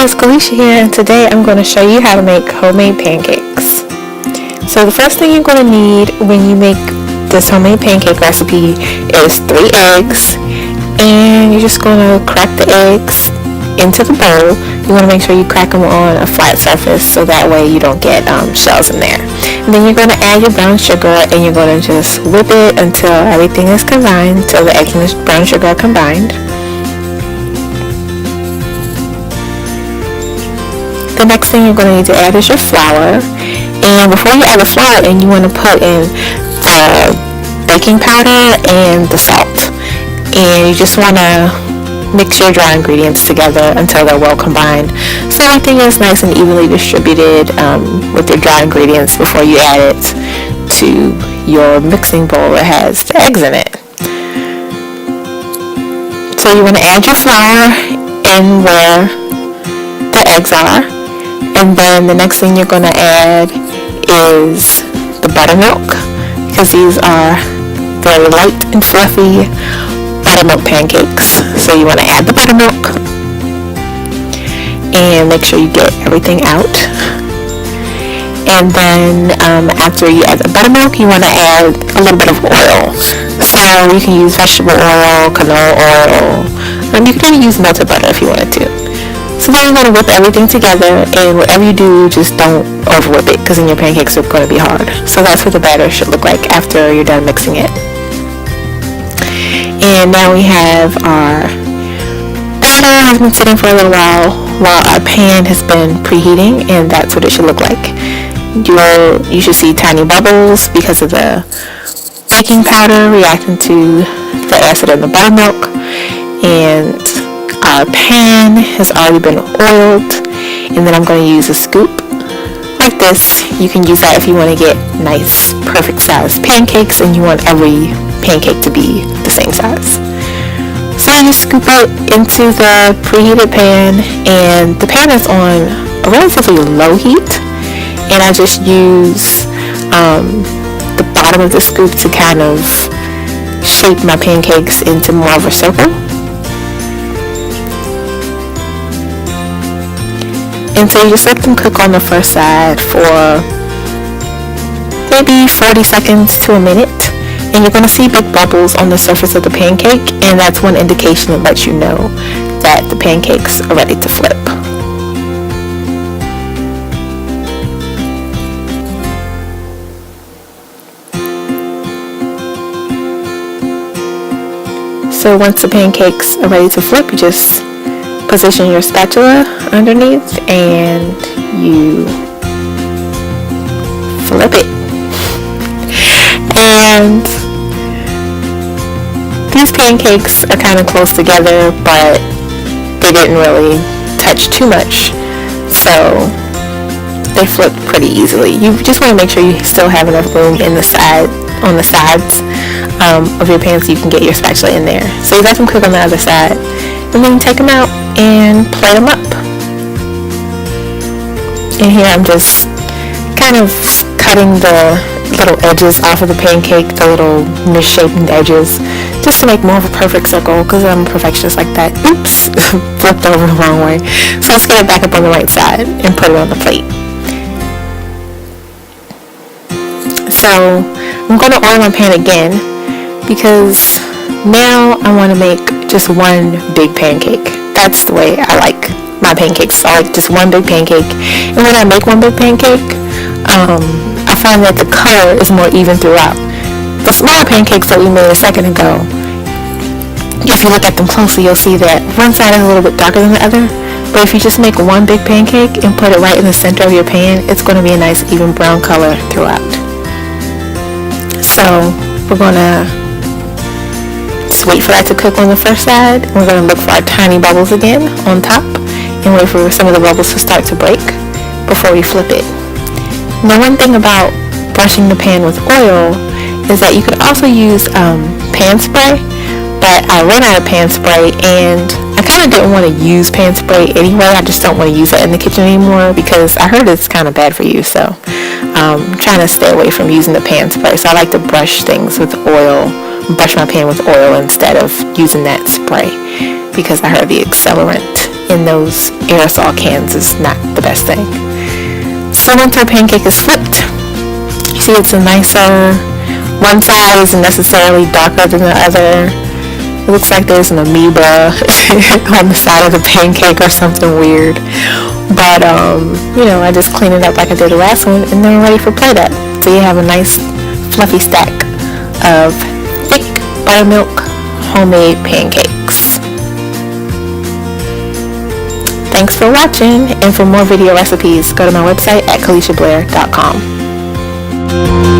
guys, Galicia here, and today I'm going to show you how to make homemade pancakes. So the first thing you're going to need when you make this homemade pancake recipe is 3 eggs, and you're just going to crack the eggs into the bowl. You want to make sure you crack them on a flat surface so that way you don't get shells in there. And then you're going to add your brown sugar, and you're going to just whip it until everything is combined, until the eggs and the brown sugar are combined. The next thing you're going to need to add is your flour, and before you add the flour in, you want to put in the baking powder and the salt, and you just want to mix your dry ingredients together until they're well combined so everything is nice and evenly distributed with your dry ingredients before you add it to your mixing bowl that has the eggs in it. So you want to add your flour in where the eggs are. And then the next thing you're going to add is the buttermilk, because these are very light and fluffy buttermilk pancakes. So you want to add the buttermilk and make sure you get everything out. And then after you add the buttermilk, you want to add a little bit of oil. So you can use vegetable oil, canola oil, and you can even use melted butter if you wanted to. So then you're going to whip everything together, and whatever you do, just don't over whip it, because then your pancakes are going to be hard. So that's what the batter should look like after you're done mixing it. And now we have our batter has been sitting for a little while our pan has been preheating, and that's what it should look like. You should see tiny bubbles because of the baking powder reacting to the acid in the buttermilk, and our pan has already been oiled. And then I'm going to use a scoop like this. You can use that if you want to get nice perfect sized pancakes and you want every pancake to be the same size. So you scoop it into the preheated pan, and the pan is on a relatively low heat, and I just use the bottom of the scoop to kind of shape my pancakes into more of a circle. And so you just let them cook on the first side for maybe 40 seconds to a minute. And you're going to see big bubbles on the surface of the pancake, and that's one indication that lets you know that the pancakes are ready to flip. So once the pancakes are ready to flip, you just position your spatula underneath and you flip it. And these pancakes are kind of close together, but they didn't really touch too much, so they flip pretty easily. You just want to make sure you still have enough room on the sides of your pan so you can get your spatula in there. So you let them cook on the other side, and then take them out and plate them up. And here I'm just kind of cutting the little edges off of the pancake, the little misshapen edges, just to make more of a perfect circle, because I'm a perfectionist like that. Oops, flipped over the wrong way. So let's get it back up on the right side and put it on the plate. So I'm going to oil my pan again, because now I want to make just one big pancake. That's the way I like my pancakes. So I like just one big pancake. And when I make one big pancake, I find that the color is more even throughout. The smaller pancakes that we made a second ago, if you look at them closely, you'll see that one side is a little bit darker than the other. But if you just make one big pancake and put it right in the center of your pan, it's going to be a nice even brown color throughout. So we're going to just wait for that to cook on the first side. We're going to look for our tiny bubbles again on top and wait for some of the bubbles to start to break before we flip it. Now, one thing about brushing the pan with oil is that you could also use pan spray, but I ran out of pan spray, and I kind of didn't want to use pan spray anyway. I just don't want to use it in the kitchen anymore because I heard it's kind of bad for you. So I'm trying to stay away from using the pan spray. So I like to brush things with oil, brush my pan with oil instead of using that spray, because I heard the accelerant in those aerosol cans is not the best thing. So once our pancake is flipped, you see it's a nicer, one side isn't necessarily darker than the other. It looks like there's an amoeba on the side of the pancake or something weird. But, I just clean it up like I did the last one, and then we're ready for plate up. So you have a nice fluffy stack of thick buttermilk homemade pancakes. Thanks for watching, and for more video recipes, go to my website at KalishaBlair.com.